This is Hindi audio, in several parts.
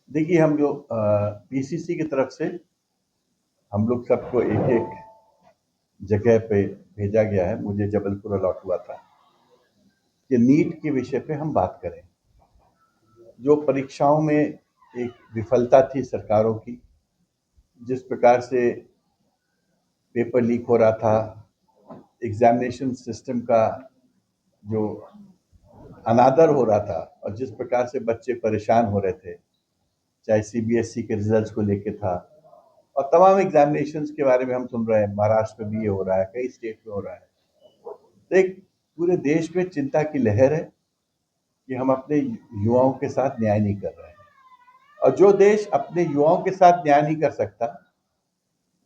देखिए, हम जो पीसीसी की तरफ से हम लोग सबको एक एक जगह पे भेजा गया है। मुझे जबलपुर अलॉट हुआ था कि नीट के विषय पे हम बात करें। जो परीक्षाओं में एक विफलता थी सरकारों की, जिस प्रकार से पेपर लीक हो रहा था, एग्जामिनेशन सिस्टम का जो अनादर हो रहा था और जिस प्रकार से बच्चे परेशान हो रहे थे, चाहे सीबीएसई के रिजल्ट्स को लेके था और तमाम एग्जामिनेशंस के बारे में हम सुन रहे हैं। महाराष्ट्र में भी ये हो रहा है, कई स्टेट में हो रहा है। तो एक पूरे देश में चिंता की लहर है कि हम अपने युवाओं के साथ न्याय नहीं कर रहे हैं, और जो देश अपने युवाओं के साथ न्याय नहीं कर सकता,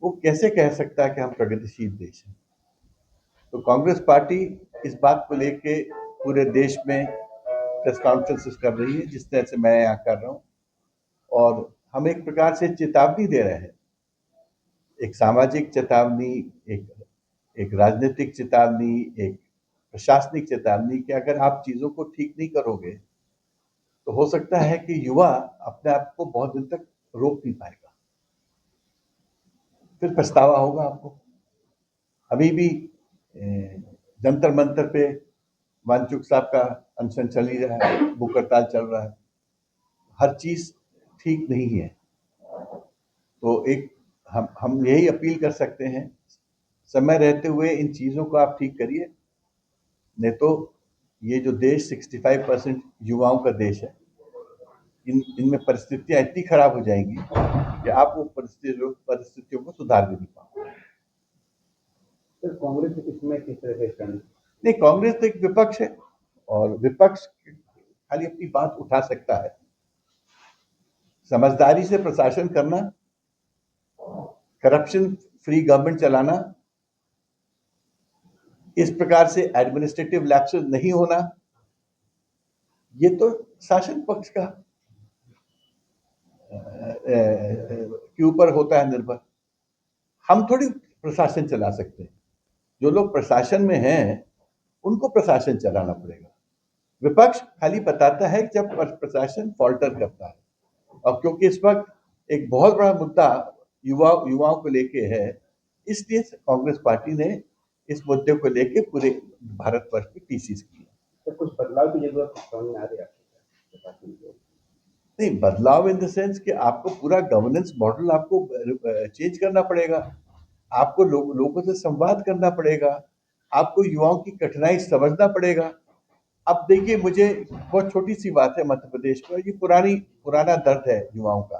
वो कैसे कह सकता है कि हम प्रगतिशील देश हैं। तो कांग्रेस पार्टी इस बात को लेके पूरे देश में प्रेस कॉन्फ्रेंसेस कर रही है, जिस तरह से मैं यहाँ कर रहा हूँ, और हम एक प्रकार से चेतावनी दे रहे हैं। एक सामाजिक चेतावनी, एक एक राजनीतिक चेतावनी, एक प्रशासनिक चेतावनी कि अगर आप चीजों को ठीक नहीं करोगे तो हो सकता है कि युवा अपने आप को बहुत दिन तक रोक नहीं पाएगा, फिर पछतावा होगा आपको। अभी भी जंतर मंतर पे वांचुक साहब का अनशन चल ही रहा है, भूख हड़ताल चल रहा है। हर चीज ठीक नहीं है। तो एक हम यही अपील कर सकते हैं, समय रहते हुए इन चीजों को आप ठीक करिए, नहीं तो ये जो देश 65% युवाओं का देश है, इनमें परिस्थितियां इतनी खराब हो जाएंगी कि आप वो परिस्थितियों को सुधार भी नहीं पाओगे। सर, कांग्रेस इसमें किस तरह से स्टैंड? नहीं, कांग्रेस तो एक विपक्ष है और विपक्ष खाली अपनी बात उठा सकता है। समझदारी से प्रशासन करना, करप्शन फ्री गवर्नमेंट चलाना, इस प्रकार से एडमिनिस्ट्रेटिव लैप्सेस नहीं होना, ये तो शासन पक्ष का के ऊपर होता है निर्भर। हम थोड़ी प्रशासन चला सकते हैं। जो लोग प्रशासन में हैं उनको प्रशासन चलाना पड़ेगा। विपक्ष खाली बताता है जब प्रशासन फॉल्टर करता है, और क्योंकि इस वक्त एक बहुत बड़ा मुद्दा युवाओं को लेके है, इसलिए कांग्रेस पार्टी ने इस मुद्दे को लेके पूरे भारतवर्ष में टीसीस की। तो कुछ बदलाव की जरूरत समझ में आ रही है आपको? नहीं, बदलाव इन द सेंस कि आपको पूरा गवर्नेंस मॉडल आपको चेंज करना पड़ेगा। आपको लोगों से संवाद करना पड़ेगा। आपको युवाओं की कठिनाई समझना पड़ेगा। अब देखिए, मुझे बहुत छोटी सी बात है मध्य प्रदेश में, ये पुराना दर्द है युवाओं का।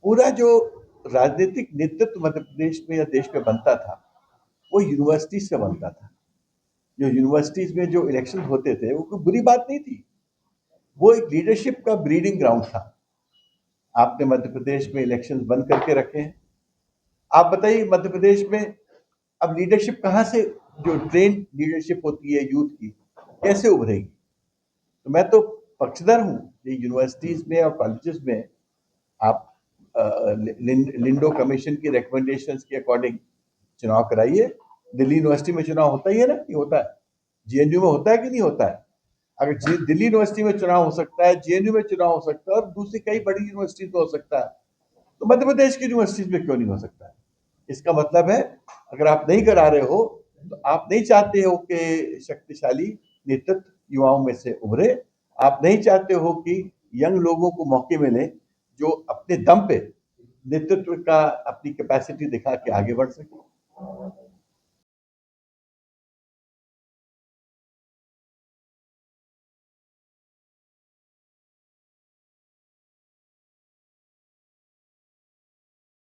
पूरा जो राजनीतिक नेतृत्व मध्य प्रदेश में या देश में बनता था, वो यूनिवर्सिटी से बनता था। जो यूनिवर्सिटीज में जो इलेक्शन होते थे, वो कोई बुरी बात नहीं थी, वो एक लीडरशिप का ब्रीडिंग ग्राउंड था। आपने मध्य प्रदेश में इलेक्शन बंद करके रखे हैं। आप बताइए मध्य प्रदेश में अब लीडरशिप कहाँ से, जो ट्रेन लीडरशिप होती है यूथ की, कैसे उभरेगी? तो मैं तो पक्षधर हूँ कि यूनिवर्सिटीज में और कॉलेजेस में आप लिंडो कमीशन की रिकमेंडेशंस के अकॉर्डिंग चुनाव कराइए। दिल्ली यूनिवर्सिटी में चुनाव होता ही है ना, कि होता है? जेएनयू में होता है कि नहीं होता है? अगर दिल्ली यूनिवर्सिटी में चुनाव हो सकता है, जेएनयू में चुनाव हो सकता है और दूसरी कई बड़ी यूनिवर्सिटीज में हो सकता है, तो मध्य प्रदेश की यूनिवर्सिटीज में क्यों नहीं हो सकता है? इसका मतलब है, अगर आप नहीं करा रहे हो तो आप नहीं चाहते हो कि शक्तिशाली नेतृत्व युवाओं में से उभरे। आप नहीं चाहते हो कि यंग लोगों को मौके मिले जो अपने दम पे नेतृत्व का अपनी कैपेसिटी दिखा के आगे बढ़ सके।